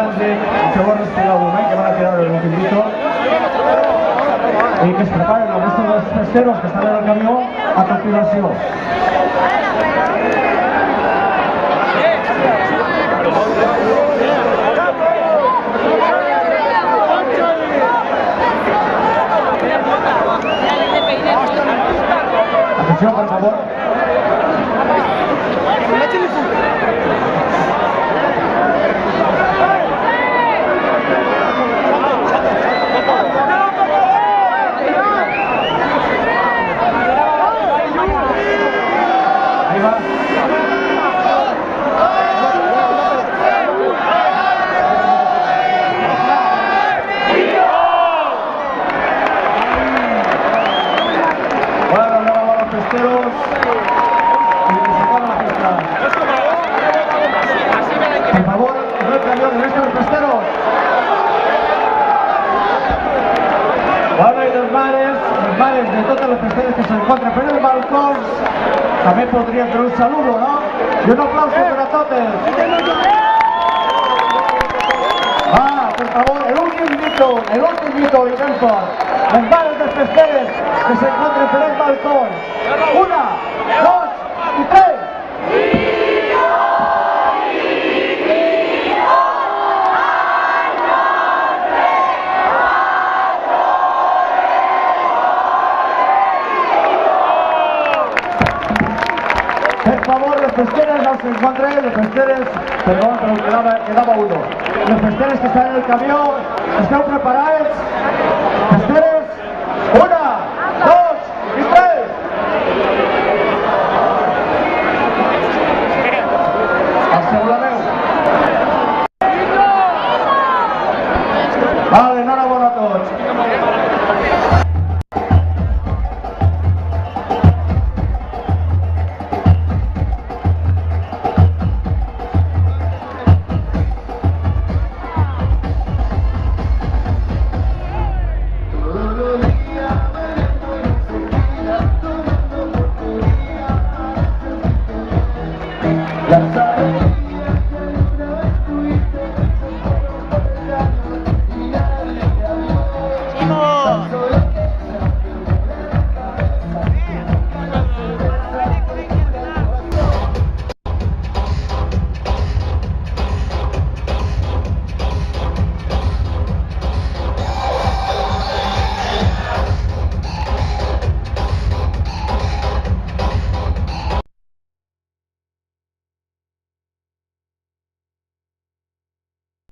Champions League, el segon respira el moment que van a tirar el últim grito i que es preparen la resta dels festeros que estan en el camió a continuació. Atenció, por favor. Ahí va. Bueno, ahora van los festeros y se acaba la fiesta. Por favor, no el camión, el resto de los festeros. Bueno, y los bares de todos los festeros que se encuentran en el balcón también podrían tener un saludo, ¿no? Y un aplauso para todos. Por favor, el último intento. Los bares de festeros que se encuentran en el balcón. 1, 2 y 3. Por favor, los festeros no se encuentren, los festeros, perdón, pero quedaba uno. Los festeros que están en el camión, ¿están preparados?